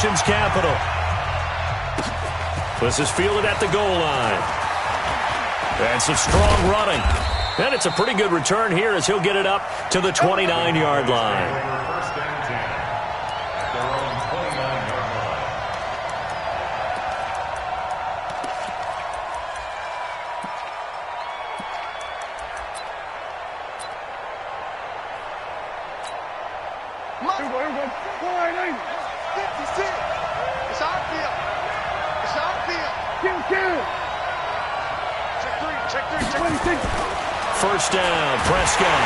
nation's capital. This is fielded at the goal line. And some strong running. And it's a pretty good return here as he'll get it up to the 29-yard line. First down, Prescott.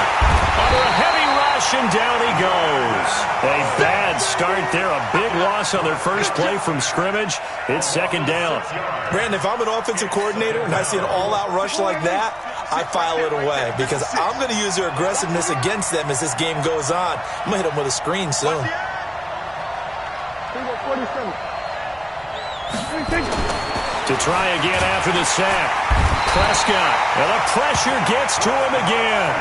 Under a heavy rush, and down he goes. A bad start there. A big loss on their first play from scrimmage. It's second down. Brandon, if I'm an offensive coordinator and I see an all-out rush like that, I file it away because I'm going to use their aggressiveness against them as this game goes on. I'm going to hit them with a screen soon. To try again after the sack. Prescott, and the pressure gets to him again.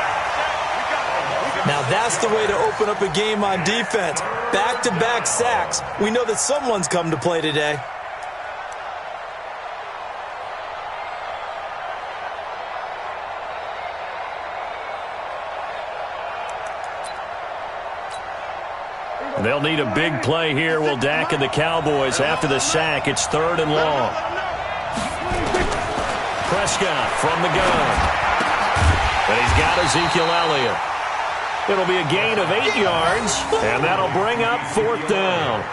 Now that's the way to open up a game on defense. Back-to-back sacks. We know that someone's come to play today. They'll need a big play here. Will Dak and the Cowboys after the sack. It's third and long. Prescott from the gun. But he's got Ezekiel Elliott. It'll be a gain of 8 yards, and that'll bring up fourth down.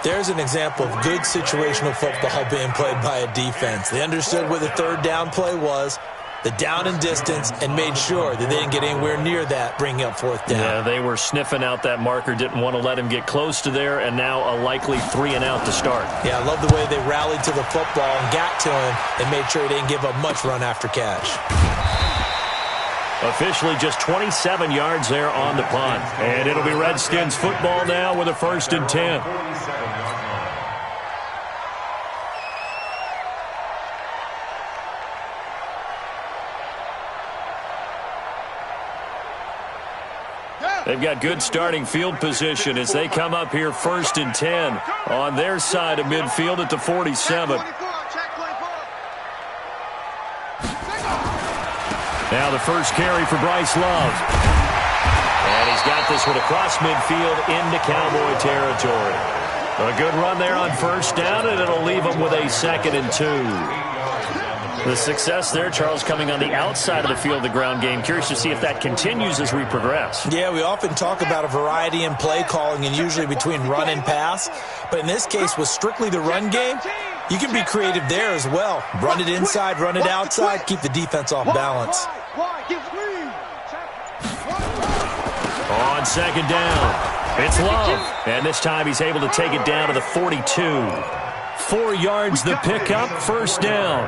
There's an example of good situational football being played by a defense. They understood where the third down play was, the down and distance, and made sure that they didn't get anywhere near that, bringing up fourth down. Yeah, they were sniffing out that marker, didn't want to let him get close to there, and now a likely 3-and-out to start. Yeah, I love the way they rallied to the football and got to him and made sure he didn't give up much run after catch. Officially just 27 yards there on the punt. And it'll be Redskins football now with a 1st and 10. They've got good starting field position as they come up here 1st and 10 on their side of midfield at the 47. Now the first carry for Bryce Love. And he's got this one across midfield into Cowboy territory. A good run there on first down, and it'll leave him with a 2nd and 2. The success there, Charles, coming on the outside of the field, the ground game. Curious to see if that continues as we progress. Yeah, we often talk about a variety in play calling and usually between run and pass. But in this case, with strictly the run game, you can be creative there as well. Run it inside, run it outside, keep the defense off balance. On second down, it's Love. And this time he's able to take it down to the 42. 4 yards the pickup, first down.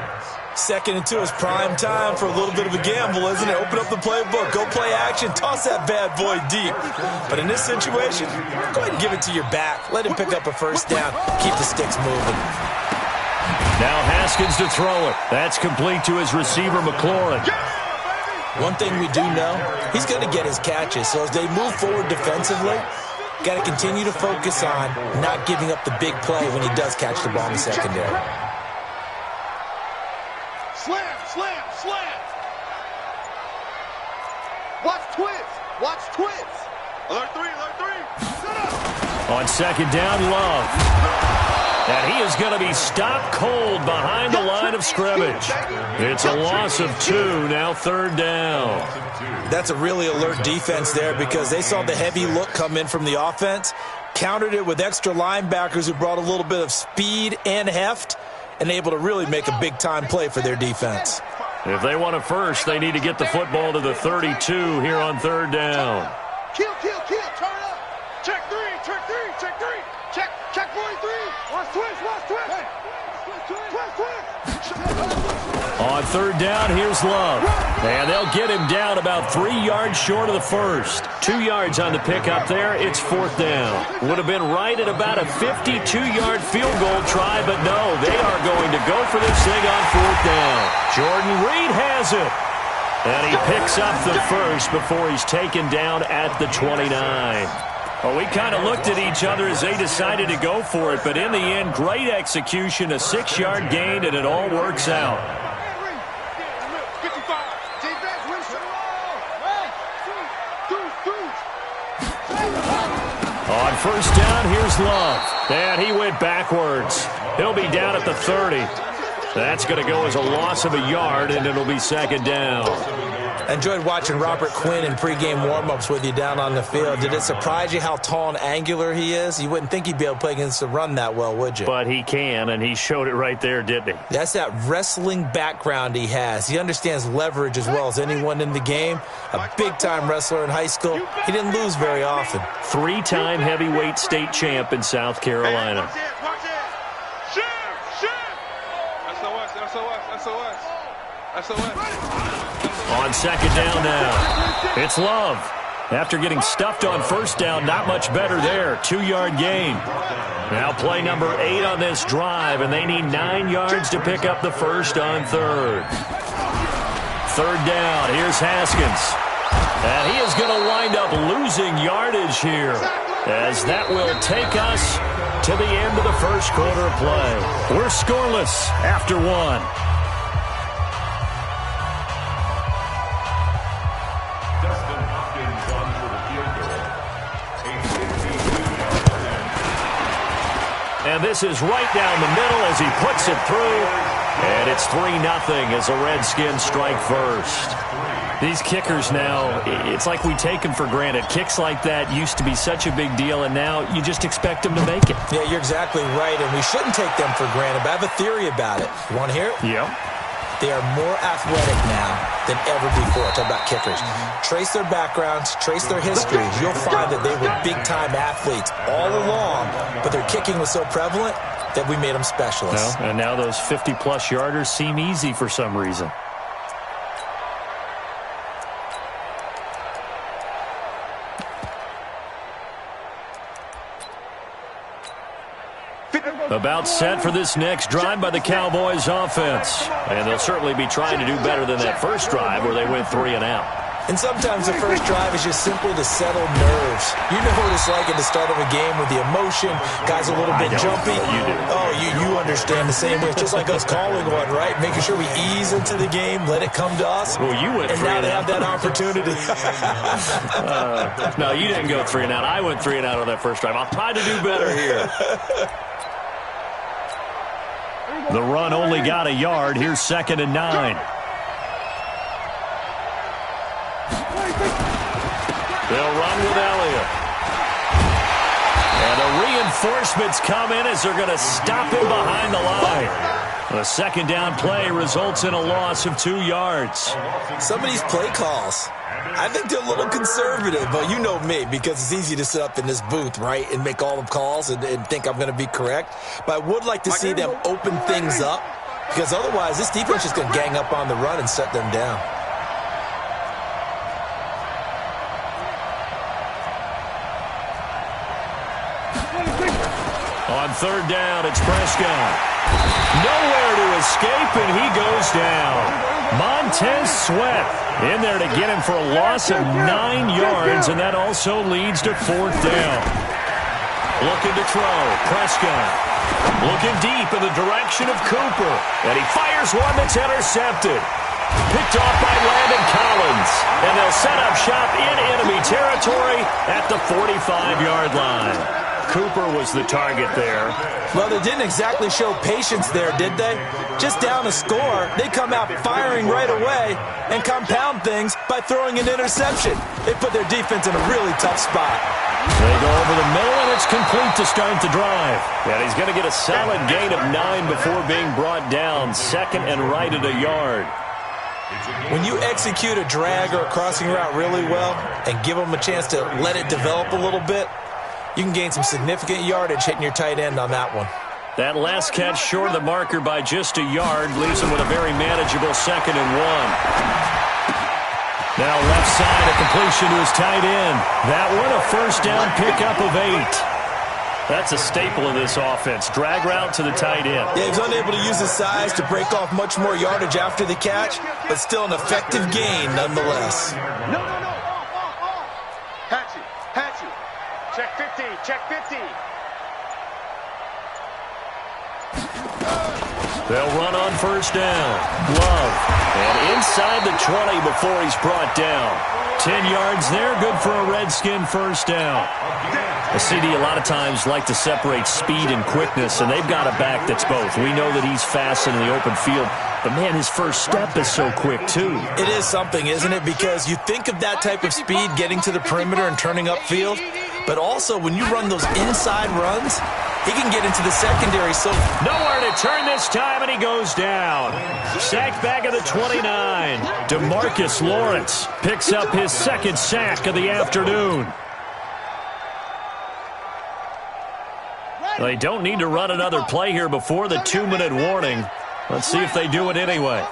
2nd and 2 is prime time for a little bit of a gamble, isn't it? Open up the playbook, go play action, toss that bad boy deep. But in this situation, go ahead and give it to your back. Let him pick up a first down. Keep the sticks moving. Now Haskins to throw it. That's complete to his receiver, McLaurin. One thing we do know, he's going to get his catches. So as they move forward defensively, got to continue to focus on not giving up the big play when he does catch the ball in the secondary. Slam. Watch twist. Alert three. On second down, Love. And he is going to be stopped cold behind the line of scrimmage. It's a loss of 2, now third down. That's a really alert defense there because they saw the heavy look come in from the offense, countered it with extra linebackers who brought a little bit of speed and heft, and able to really make a big-time play for their defense. If they want a first, they need to get the football to the 32 here on third down. Kill, turn up. Check three. Check 43. Watch twist. On third down, here's Love. And they'll get him down about 3 yards short of the first. 2 yards on the pickup there. It's fourth down. Would have been right at about a 52-yard field goal try, but no, they are going to go for this thing on fourth down. Jordan Reed has it. And he picks up the first before he's taken down at the 29. Well, we kind of looked at each other as they decided to go for it, but in the end, great execution, a 6-yard gain, and it all works out. 55. On first down, here's Love. And he went backwards. He'll be down at the 30. That's going to go as a loss of a yard, and it'll be second down. I enjoyed watching Robert Quinn in pregame warm-ups with you down on the field. Did it surprise you how tall and angular he is? You wouldn't think he'd be able to play against the run that well, would you? But he can, and he showed it right there, didn't he? That's that wrestling background he has. He understands leverage as well as anyone in the game. A big-time wrestler in high school. He didn't lose very often. 3-time heavyweight state champ in South Carolina. On second down now, it's Love. After getting stuffed on first down, not much better there. 2-yard gain. Now play number 8 on this drive, and they need 9 yards to pick up the first on third. Third down, here's Haskins. And he is going to wind up losing yardage here, as that will take us to the end of the first quarter of play. We're scoreless after 1. And this is right down the middle as he puts it through. And it's 3-0 as the Redskins strike first. These kickers now, it's like we take them for granted. Kicks like that used to be such a big deal, and now you just expect them to make it. Yeah, you're exactly right, and we shouldn't take them for granted, but I have a theory about it. You want to hear it? Yeah. They are more athletic now than ever before. Talk about kickers. Trace their backgrounds, trace their histories. You'll find that they were big-time athletes all along, but their kicking was so prevalent that we made them specialists. And now those 50-plus yarders seem easy for some reason. About set for this next drive by the Cowboys offense. And they'll certainly be trying to do better than that first drive where they went 3 and out. And sometimes the first drive is just simply to settle nerves. You know what it's like at the start of a game with the emotion. Guys a little bit jumpy. You do. Oh, you understand the same way. It's just like us calling one, right? Making sure we ease into the game, let it come to us. Well, you went 3 and out. And now they have that opportunity. No, you didn't go 3 and out. I went 3 and out on that first drive. I'll try to do better here. The run only got a yard. Here's 2nd and 9. They'll run with Elliott. And the reinforcements come in as they're going to stop him behind the line. The second down play results in a loss of 2 yards. Some of these play calls, I think they're a little conservative, but you know me, because it's easy to sit up in this booth, right, and make all the calls and think I'm going to be correct. But I would like to see them open things up, because otherwise this defense is going to gang up on the run and shut them down. On third down, it's Prescott. Nowhere to escape, and he goes down. Montez Sweat in there to get him for a loss of 9 yards, and that also leads to 4th down. Looking to throw, Prescott. Looking deep in the direction of Cooper, and he fires one that's intercepted. Picked off by Landon Collins, and they'll set up shop in enemy territory at the 45-yard line. Cooper was the target there. Well, they didn't exactly show patience there, did they? Just down a score, they come out firing right away and compound things by throwing an interception. They put their defense in a really tough spot. They go over the middle, and it's complete to start the drive. And he's going to get a solid gain of 9 before being brought down. 2nd and right at a yard. When you execute a drag or a crossing route really well and give them a chance to let it develop a little bit, you can gain some significant yardage hitting your tight end on that one. That last catch short of the marker by just a yard leaves him with a very manageable 2nd and 1. Now left side, a completion to his tight end. That one a first down pickup of 8. That's a staple of this offense. Drag route to the tight end. Yeah, he's unable to use his size to break off much more yardage after the catch, but still an effective gain nonetheless. No. Hatchet. Check check 50. They'll run on first down. Love. And inside the 20 before he's brought down. 10 yards there, good for a Redskin first down. The CD a lot of times like to separate speed and quickness, and they've got a back that's both. We know that he's fast in the open field, but, man, his first step is so quick, too. It is something, isn't it? Because you think of that type of speed getting to the perimeter and turning upfield, but also when you run those inside runs, he can get into the secondary. So nowhere to turn this time, and he goes down. Sacked back at the 29. DeMarcus Lawrence picks up his second sack of the afternoon. They don't need to run another play here before the 2-minute warning. Let's see if they do it anyway.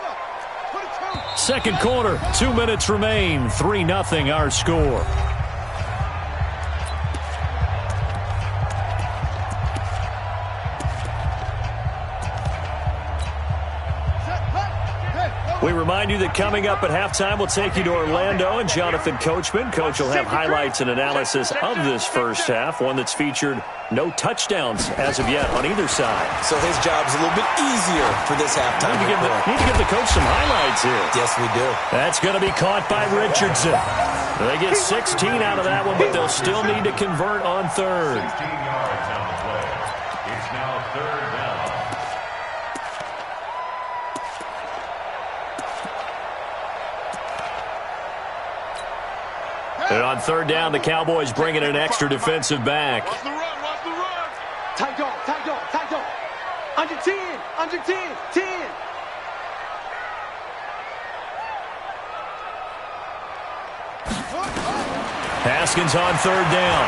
Second quarter, 2 minutes remain. 3-0 our score. We remind you that coming up at halftime, we'll take you to Orlando and Jonathan Coachman. Coach will have highlights and analysis of this first half, one that's featured no touchdowns as of yet on either side. So his job's a little bit easier for this halftime. Need to give the coach some highlights here. Yes, we do. That's going to be caught by Richardson. They get 16 out of that one, but they'll still need to convert on third. 16 yards on the play. It's now third down. And on third down, the Cowboys bring in an extra defensive back. Watch the run, watch the run. Tight dog, tight dog, tight dog. Under 10, under 10, 10. Haskins on third down.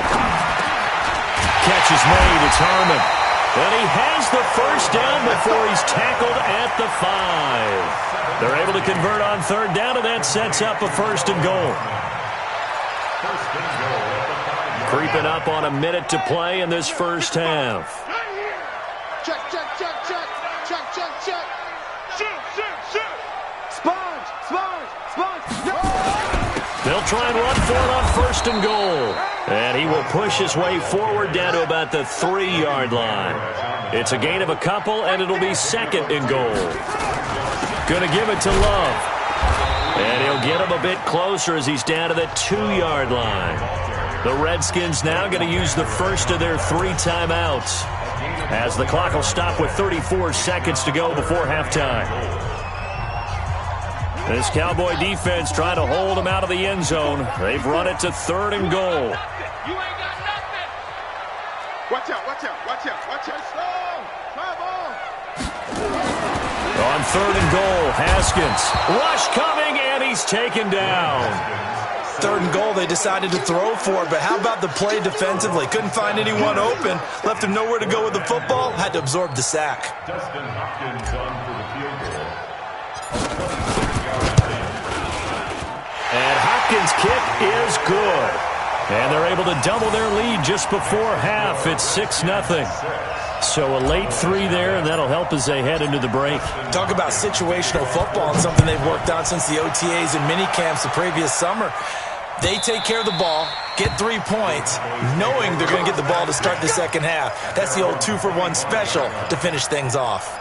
Catch is made. It's Harmon. And he has the first down before he's tackled at the 5. They're able to convert on third down, and that sets up a first and goal. Creeping up on a minute to play in this first half. Check, check, check, check. Check, check, check. Shoot, shoot, shoot. Sponge, sponge, sponge. They'll try and run for it on first and goal. And he will push his way forward down to about the 3-yard line. It's a gain of a couple, and it'll be second and goal. Going to give it to Love. And he'll get him a bit closer as he's down to the 2-yard line. The Redskins now going to use the first of their 3 timeouts, as the clock will stop with 34 seconds to go before halftime. This Cowboy defense trying to hold him out of the end zone. They've run it to third and goal. You ain't got nothing. Watch out, watch out, watch out, watch out. On third and goal, Haskins. Rush coming, and he's taken down. Third and goal, they decided to throw for it, but how about the play defensively? Couldn't find anyone open, left him nowhere to go with the football, had to absorb the sack. Dustin Hopkins on for the field goal. And Hopkins' kick is good. And they're able to double their lead just before half. It's 6-0. So a late 3 there, and that'll help as they head into the break. Talk about situational football and something they've worked on since the OTAs and mini camps the previous summer. They take care of the ball, get 3 points, knowing they're going to get the ball to start the second half. That's the old 2-for-1 special to finish things off.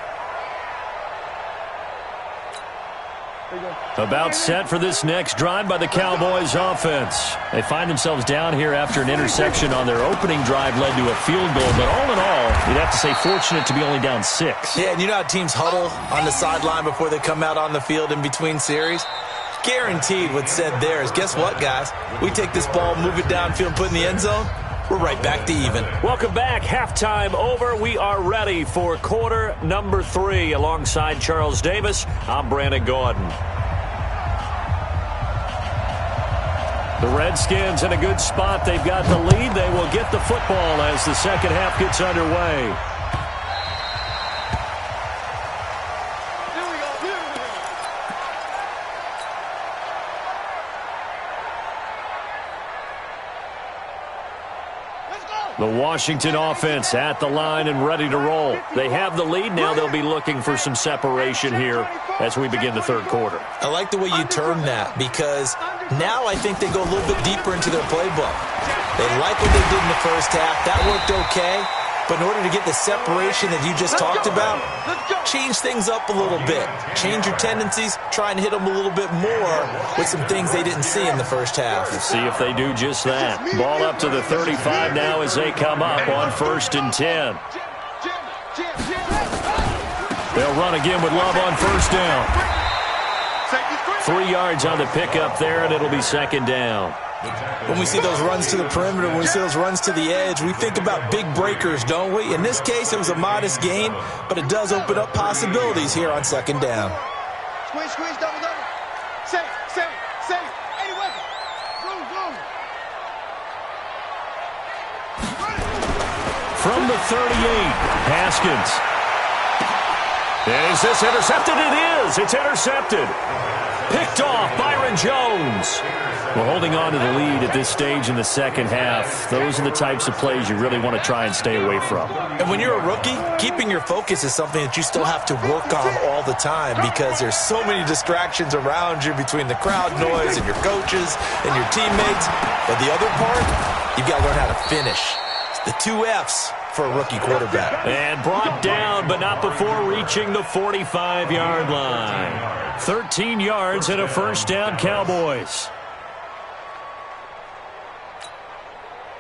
About set for this next drive by the Cowboys offense. They find themselves down here after an interception on their opening drive led to a field goal. But all in all, you'd have to say fortunate to be only down 6. Yeah, and you know how teams huddle on the sideline before they come out on the field in between series? Guaranteed what's said there is, guess what, guys? We take this ball, move it downfield, put it in the end zone, we're right back to even. Welcome back. Halftime over. We are ready for quarter number 3. Alongside Charles Davis, I'm Brandon Gordon. The Redskins in a good spot. They've got the lead. They will get the football as the second half gets underway. The Washington offense at the line and ready to roll. They have the lead. Now they'll be looking for some separation here as we begin the third quarter. I like the way you term that, because now I think they go a little bit deeper into their playbook. They like what they did in the first half. That worked okay. But in order to get the separation that you just talked about, change things up a little bit. Change your tendencies, try and hit them a little bit more with some things they didn't see in the first half. Let's see if they do just that. Ball up to the 35 now as they come up on 1st and 10. They'll run again with Love on 1st down. 3 yards on the pickup there, and it'll be 2nd down. When we see those runs to the perimeter, when we see those runs to the edge, we think about big breakers, don't we? In this case, it was a modest gain, but it does open up possibilities here on 2nd down. Squeeze, squeeze, double, double. Save, any weapon. Boom. From the 38, Haskins. Is this intercepted? It is. It's intercepted. Picked off Byron Jones. Well, holding on to the lead at this stage in the second half, those are the types of plays you really want to try and stay away from. And when you're a rookie, keeping your focus is something that you still have to work on all the time because there's so many distractions around you between the crowd noise and your coaches and your teammates. But the other part, you've got to learn how to finish. It's the 2 F's for a rookie quarterback. And brought down, but not before reaching the 45-yard line. 13 yards and a 1st down, Cowboys.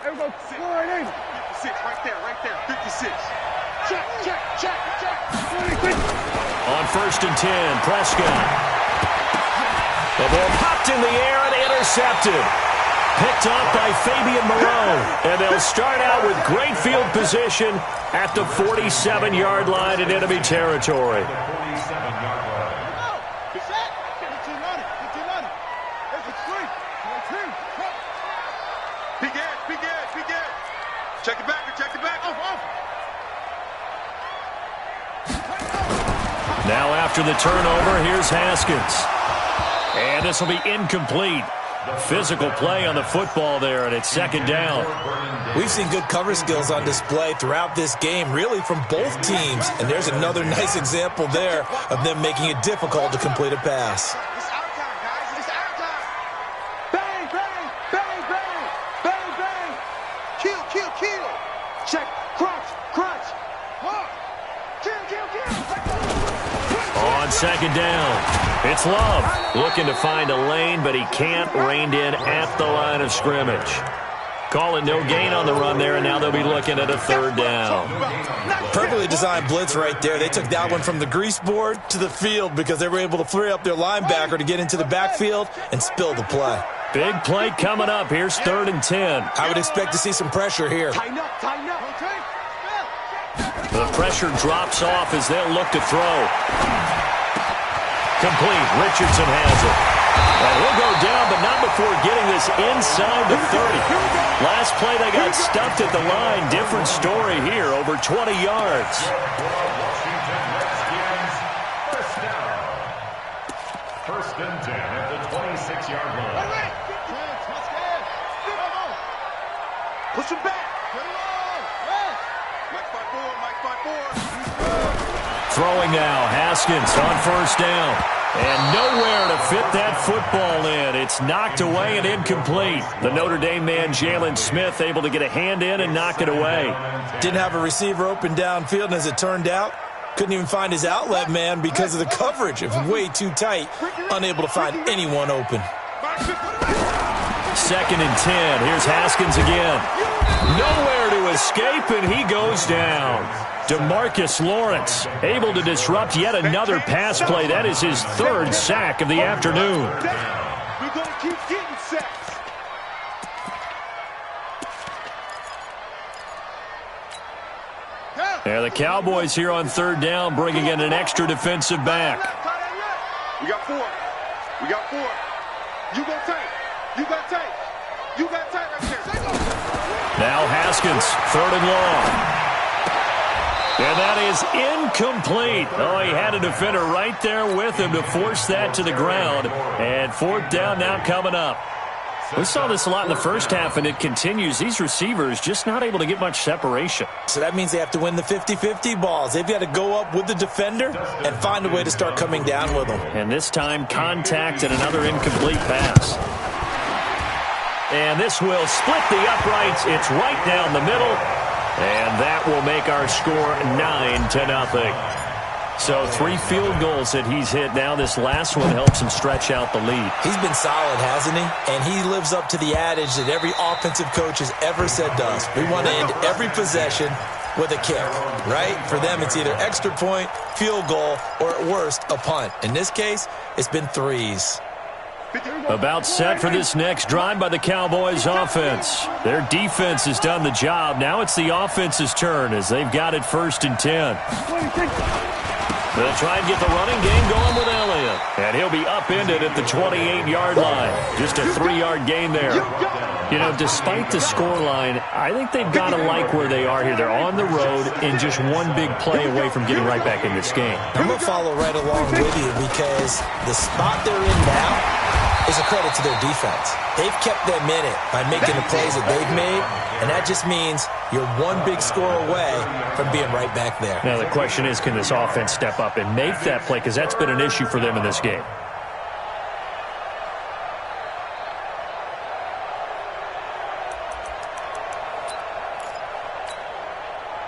There we go. 56, right there. 56. Check. On 1st and 10, Prescott. The ball popped in the air and intercepted. Picked up by Fabian Moreau. And they'll start out with great field position at the 47-yard line in enemy territory. Check it back. Off. Now after the turnover, here's Haskins. And this will be incomplete. Physical play on the football there, and it's 2nd down. We've seen good cover skills on display throughout this game, really from both teams. And there's another nice example there of them making it difficult to complete a pass. It's our time, guys. It's our time. Bang. Kill. Check. Crunch. Kill. On 2nd down, it's Love. Looking to find a lane, but he can't. Reined in at the line of scrimmage. Call it no gain on the run there, and now they'll be looking at a 3rd down. Perfectly designed blitz right there. They took that one from the grease board to the field because they were able to free up their linebacker to get into the backfield and spill the play. Big play coming up. Here's 3rd and 10. I would expect to see some pressure here. Tighten up. The pressure drops off as they'll look to throw. Complete. Richardson has it. And he'll go down, but not before getting this inside the 30. Last play, they got stuffed at the line. Different story here, over 20 yards. First and 10 at the 26-yard line. Push him back. Mike 5-4. Throwing now, Haskins on 1st down. And nowhere to fit that football in. It's knocked away and incomplete. The Notre Dame man, Jalen Smith, able to get a hand in and knock it away. Didn't have a receiver open downfield, and as it turned out, couldn't even find his outlet man because of the coverage. It was way too tight, unable to find anyone open. 2nd and 10. Here's Haskins again. Nowhere to escape, and he goes down. DeMarcus Lawrence able to disrupt yet another pass play. That is his 3rd sack of the afternoon. We're going to keep getting sacks. Yeah, the Cowboys here on 3rd down, bringing in an extra defensive back. We got 4. You go tight. You got tight right there. Now Haskins, 3rd and long. And that is incomplete. Oh, he had a defender right there with him to force that to the ground. And 4th down now coming up. We saw this a lot in the first half, and it continues. These receivers just not able to get much separation. So that means they have to win the 50-50 balls. They've got to go up with the defender and find a way to start coming down with them. And this time, contact and another incomplete pass. And this will split the uprights. It's right down the middle. And that will make our score 9-0. So 3 field goals that he's hit now. This last one helps him stretch out the lead. He's been solid, hasn't he? And he lives up to the adage that every offensive coach has ever said to us. We want to end every possession with a kick, right? For them, it's either extra point, field goal, or at worst, a punt. In this case, it's been 3s. About set for this next drive by the Cowboys offense. Their defense has done the job. Now it's the offense's turn as they've got it 1st and 10. They'll try and get the running game going with Elliott. And he'll be upended at the 28-yard line. Just a 3-yard gain there. You know, despite the scoreline, I think they've got to like where they are here. They're on the road and just one big play away from getting right back in this game. I'm going to follow right along with you because the spot they're in now is a credit to their defense. They've kept them in it by making the plays that they've made, and that just means you're one big score away from being right back there. Now the question is, can this offense step up and make that play? Because that's been an issue for them in this game.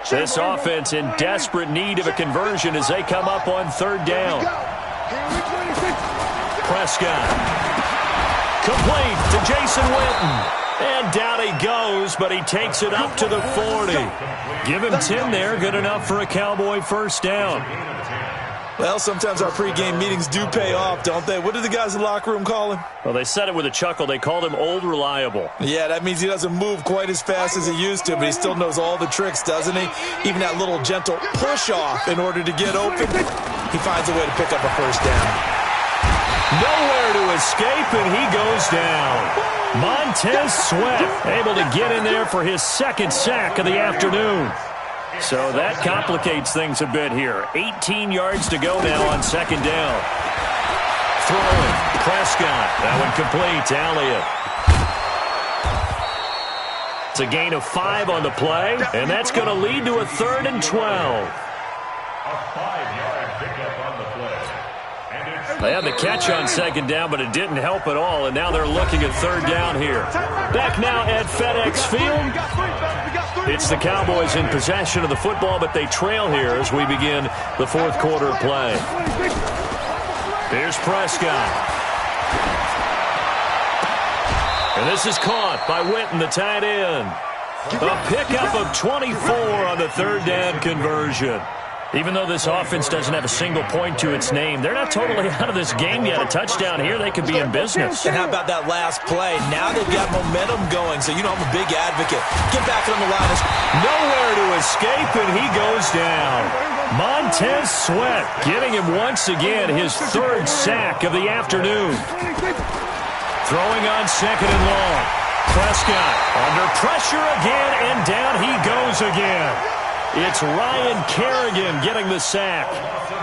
This offense in desperate need of a conversion as they come up on 3rd down. Prescott. Complete to Jason Witten. And down he goes, but he takes it up to the 40. Give him 10 there, good enough for a Cowboy 1st down. Well, sometimes our pregame meetings do pay off, don't they? What did the guys in the locker room call him? Well, they said it with a chuckle. They called him Old Reliable. Yeah, that means he doesn't move quite as fast as he used to, but he still knows all the tricks, doesn't he? Even that little gentle push-off in order to get open. He finds a way to pick up a 1st down. Nowhere to escape, and he goes down. Montez Sweat able to get in there for his 2nd sack of the afternoon. So that complicates things a bit here. 18 yards to go now on 2nd down. Throwing, Prescott. That one complete to Elliott. It's a gain of 5 on the play, and that's going to lead to a 3rd and 12. A 5-yard pickup on the play. They had the catch on 2nd down, but it didn't help at all, and now they're looking at 3rd down here. Back now at FedEx Field. It's the Cowboys in possession of the football, but they trail here as we begin the 4th quarter play. Here's Prescott. And this is caught by Witten, the tight end. A pickup of 24 on the 3rd down conversion. Even though this offense doesn't have a single point to its name, they're not totally out of this game yet. A touchdown here, they could be in business. And how about that last play? Now they've got momentum going, so you know I'm a big advocate. Get back on the line. Nowhere to escape, and he goes down. Montez Sweat getting him once again his 3rd sack of the afternoon. Throwing on 2nd and long. Prescott under pressure again, and down he goes again. It's Ryan Kerrigan getting the sack.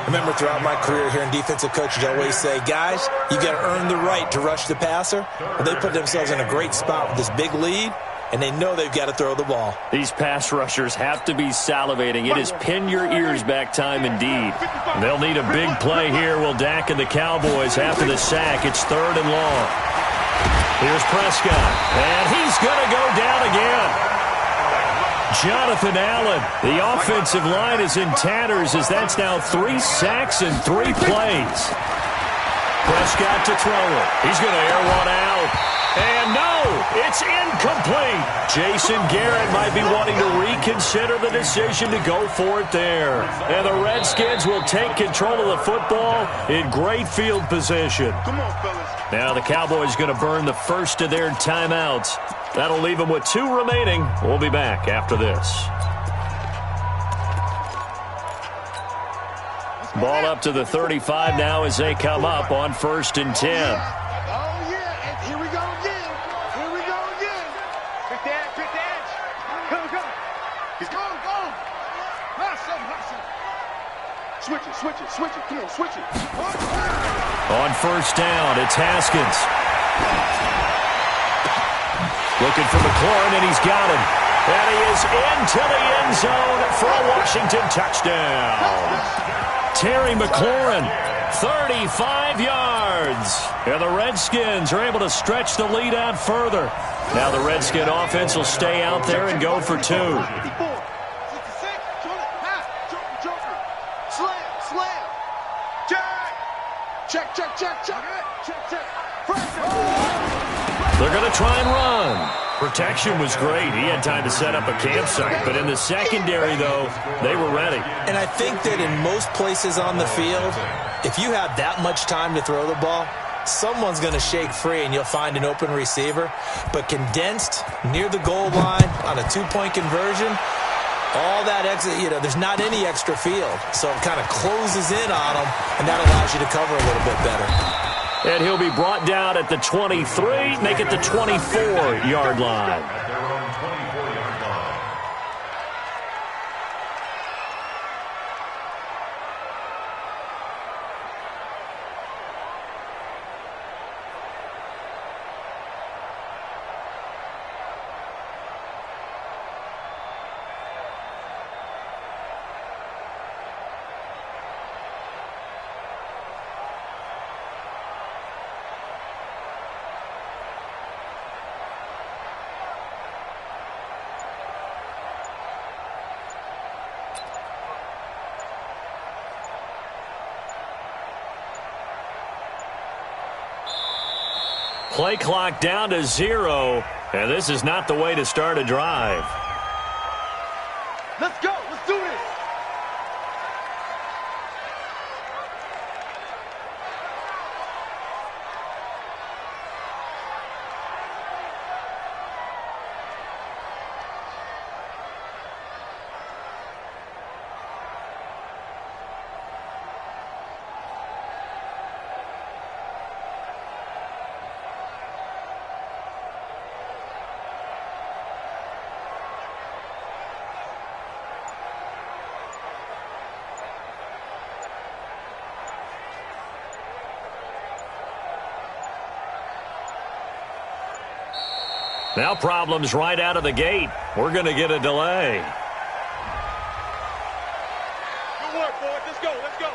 Remember, throughout my career here in defensive coaches, I always say, guys, you got to earn the right to rush the passer. Well, they put themselves in a great spot with this big lead, and they know they've got to throw the ball. These pass rushers have to be salivating. It is pin your ears back time indeed. They'll need a big play here. Will Dak and the Cowboys after the sack. It's 3rd and long. Here's Prescott, and he's going to go down again. Jonathan Allen, the offensive line is in tatters as that's now 3 sacks and 3 plays. Prescott to throw it. He's going to air one out. And no, it's incomplete. Jason Garrett might be wanting to reconsider the decision to go for it there. And the Redskins will take control of the football in great field position. Come on, fellas. Now the Cowboys going to burn the first of their timeouts. That'll leave them with 2 remaining. We'll be back after this. Ball up to the 35 now as they come up on 1st and 10. Oh, yeah. And here we go again. Here we go again. Pick the edge. Go. He's going. Hustle. Switch it. Come on, switch it. On 1st down, it's Haskins. Looking for McLaurin, and he's got him. And he is into the end zone for a Washington touchdown. Terry McLaurin, 35 yards. And the Redskins are able to stretch the lead out further. Now the Redskin offense will stay out there and go for 2. 64, 66, joker, slam, check, They're going to try and run. Protection was great. He had time to set up a campsite. But in the secondary, though, they were ready. And I think that in most places on the field, if you have that much time to throw the ball, someone's going to shake free and you'll find an open receiver. But condensed near the goal line on a 2-point conversion, all that exit, there's not any extra field. So it kind of closes in on them, and that allows you to cover a little bit better. And he'll be brought down at the 23, make it the 24-yard line. At their own 24-yard line. Play clock down to 0, and this is not the way to start a drive. Let's go. Let's do this. Now problems right out of the gate. We're going to get a delay. Good work, boys. Let's go. Let's go.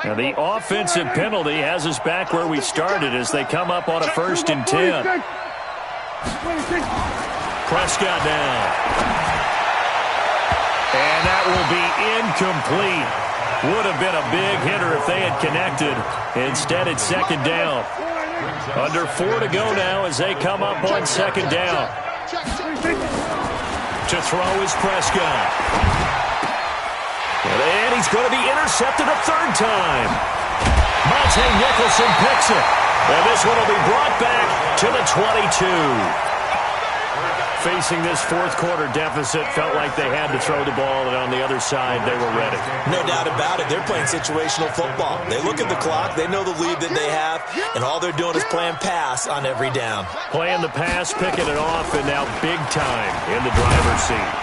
Now the offensive penalty has us back where we started as they come up on a 1st and 10. Prescott down. And that will be incomplete. Would have been a big hitter if they had connected. Instead, it's 2nd down. Under 4 to go now as they come up on 2nd down. To throw is Prescott. And he's going to be intercepted a 3rd time. Monte Nicholson picks it. And this one will be brought back to the 22. Facing this 4th quarter deficit, felt like they had to throw the ball, and on the other side, they were ready. No doubt about it. They're playing situational football. They look at the clock. They know the lead that they have, and all they're doing is playing pass on every down. Playing the pass, picking it off, and now big time in the driver's seat.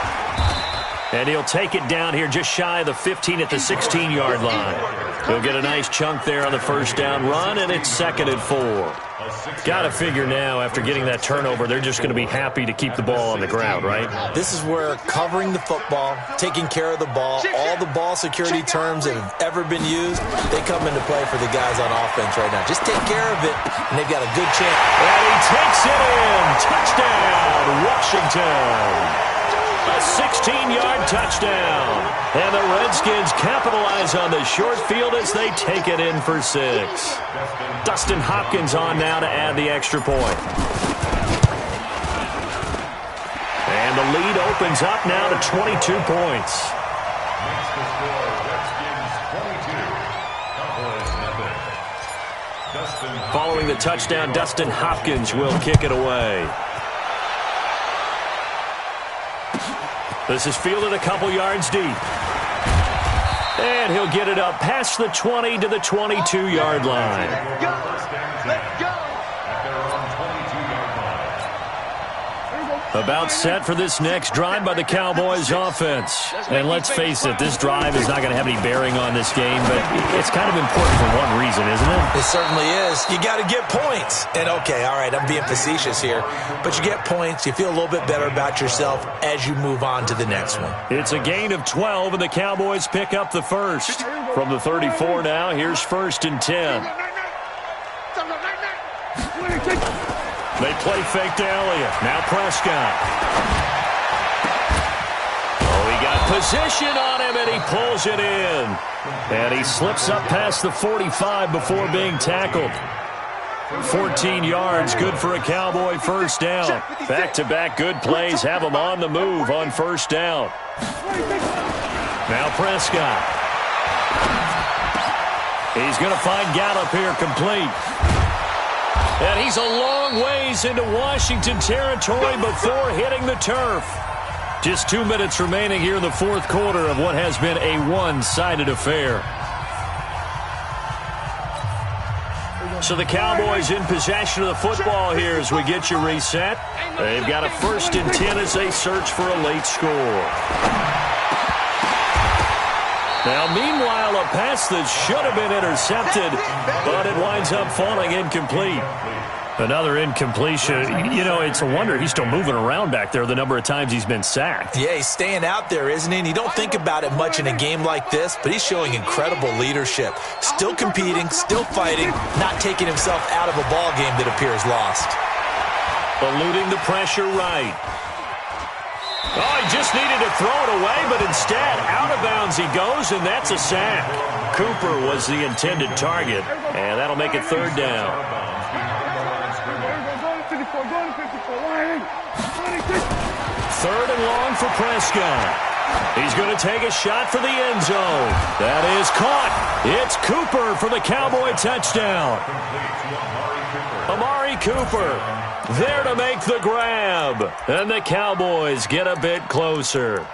And he'll take it down here just shy of the 15 at the 16-yard line. He'll get a nice chunk there on the 1st down run, and it's 2nd and 4. Got to figure now, after getting that turnover, they're just going to be happy to keep the ball on the ground, right? This is where covering the football, taking care of the ball, all the ball security terms that have ever been used, they come into play for the guys on offense right now. Just take care of it, and they've got a good chance. And he takes it in. Touchdown, Washington. A 16-yard touchdown. And the Redskins capitalize on the short field as they take it in for 6. Dustin Hopkins on now to add the extra point. And the lead opens up now to 22 points. Makes the score Redskins 22, Cowboys nothing. Following the touchdown, Dustin Hopkins will kick it away. This is fielded a couple yards deep. And he'll get it up past the 20 to the 22-yard line. Let's go. At their own 22-yard line. About set for this next drive by the Cowboys offense. And let's face it, this drive is not going to have any bearing on this game, but it's kind of important for one reason, isn't it? It certainly is. You got to get points. And okay, all right, I'm being facetious here, but you get points, you feel a little bit better about yourself as you move on to the next one. It's a gain of 12, and the Cowboys pick up the first. From the 34 now, here's 1st and 10. They play fake to Elliott. Now Prescott. Oh, he got position on him, and he pulls it in. And he slips up past the 45 before being tackled. 14 yards, good for a Cowboy first down. Back-to-back good plays have him on the move on first down. Now Prescott. He's going to find Gallup here complete. And he's a long ways into Washington territory before hitting the turf. Just 2 minutes remaining here in the fourth quarter of what has been a one-sided affair. So the Cowboys in possession of the football here as we get you reset. They've got a 1st and 10 as they search for a late score. Now, meanwhile, a pass that should have been intercepted, but it winds up falling incomplete. Another incompletion. You know, it's a wonder he's still moving around back there the number of times he's been sacked. Yeah, he's staying out there, isn't he? And you don't think about it much in a game like this, but he's showing incredible leadership. Still competing, still fighting, not taking himself out of a ball game that appears lost. Eluding the pressure right. Oh, he just needed to throw it away, but instead, out of bounds he goes, and that's a sack. Cooper was the intended target, and that'll make it 3rd down. 3rd and long for Prescott. He's going to take a shot for the end zone. That is caught. It's Cooper for the Cowboy touchdown. Amari Cooper there to make the grab. And the Cowboys get a bit closer.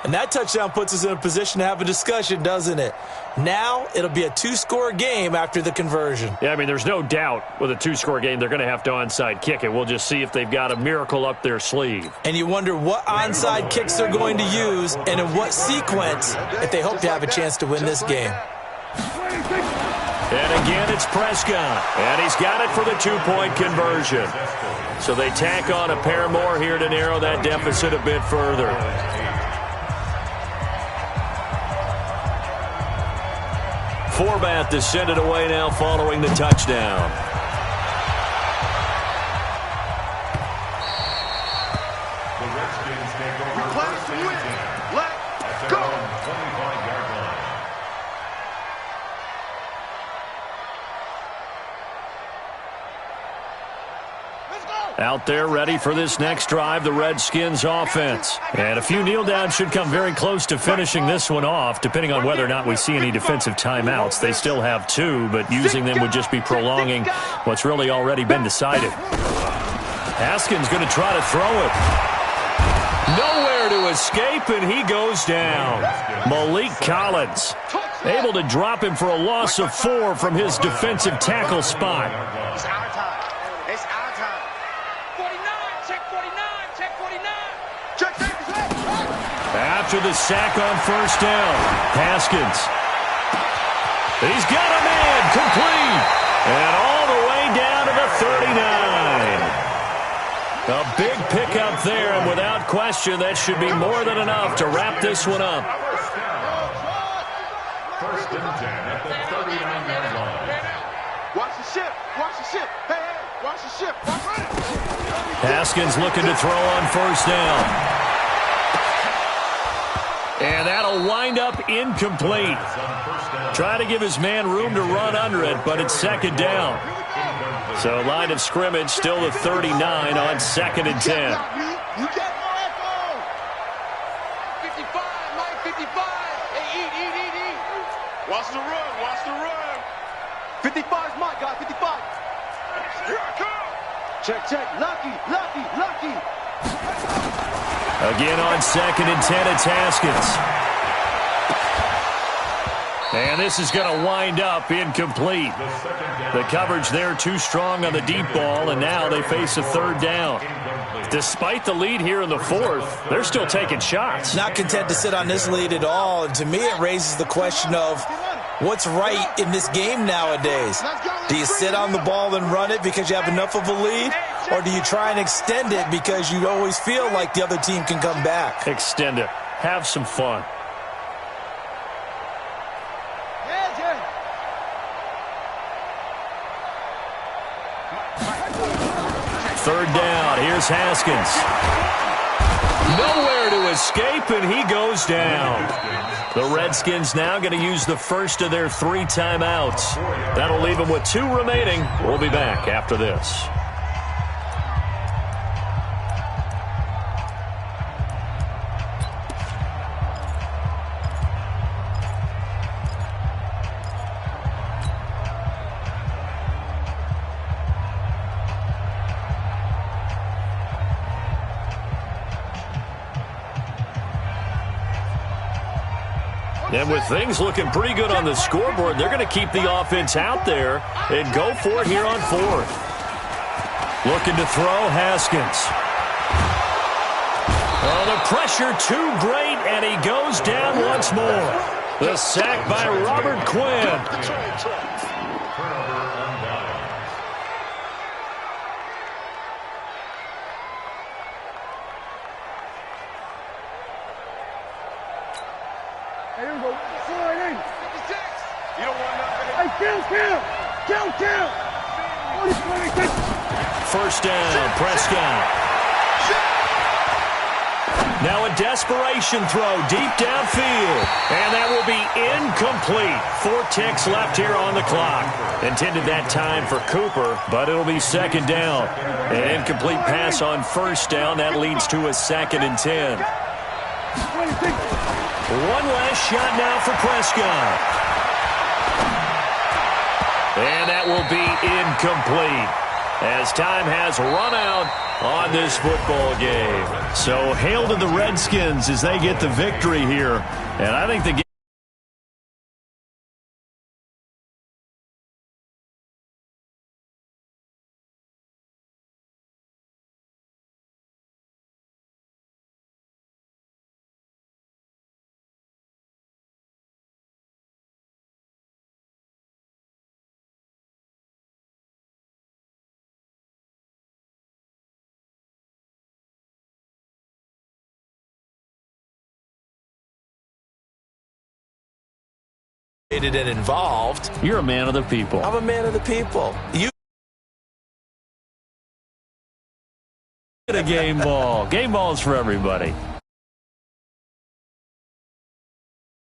And that touchdown puts us in a position to have a discussion, doesn't it? Now it'll be a 2-score game after the conversion. Yeah, I mean, there's no doubt with a 2-score game they're going to have to onside kick it. We'll just see if they've got a miracle up their sleeve. And you wonder what onside kicks they're going to use and in what sequence if they hope to have a chance to win this game. And again, it's Prescott. And he's got it for the 2-point conversion. So they tack on a pair more here to narrow that deficit a bit further. Forbath to send it away now following the touchdown. The Redskins take over. We play to win. Let's go. 25-yard line. Out there ready for this next drive, the Redskins offense. And a few kneel downs should come very close to finishing this one off, depending on whether or not we see any defensive timeouts. They still have 2, but using them would just be prolonging what's really already been decided. Haskins going to try to throw it. Nowhere to escape, and he goes down. Malik Collins able to drop him for a loss of 4 from his defensive tackle spot. It's our time. It's our time. 49, check 49, check 49. Check. After the sack on first down, Haskins. He's got a man complete. And all the way down to the 39. A big pickup there, and without question, that should be more than enough to wrap this one up. 1st and 10 at the 39-yard line. Watch the ship. Watch the ship. Hey, watch the ship. Watch it. Haskins looking to throw on first down. And that'll wind up incomplete. Try to give his man room to run under it, but it's 2nd down. So line of scrimmage still the 39 on 2nd and 10. You get more echo. 55, Mike, 55. Hey, eat. Watch the run. Watch the run. 55 is Mike, guys. 55. Here I come. Check. Lucky. Again on 2nd and 10, it's Haskins. And this is going to wind up incomplete. The coverage there too strong on the deep ball, and now they face a 3rd down. Despite the lead here in the fourth, they're still taking shots. Not content to sit on this lead at all. And to me, it raises the question of what's right in this game nowadays. Do you sit on the ball and run it because you have enough of a lead? Or do you try and extend it because you always feel like the other team can come back? Extend it. Have some fun. Third down. Here's Haskins. Nowhere to escape, and he goes down. The Redskins now going to use the first of their 3 timeouts. That'll leave them with 2 remaining. We'll be back after this. And with things looking pretty good on the scoreboard, they're going to keep the offense out there and go for it here on 4th. Looking to throw, Haskins. Oh, the pressure too great, and he goes down once more. The sack by Robert Quinn. First down, Prescott. Now a desperation throw deep downfield. And that will be incomplete. 4 ticks left here on the clock. Intended that time for Cooper, but it'll be second down. An incomplete pass on first down. That leads to a 2nd and 10. One last shot now for Prescott. And that will be incomplete as time has run out on this football game. So hail to the Redskins as they get the victory here. And I think the game and involved. You're a man of the people. I'm a man of the people. You get a game ball. Game balls for everybody.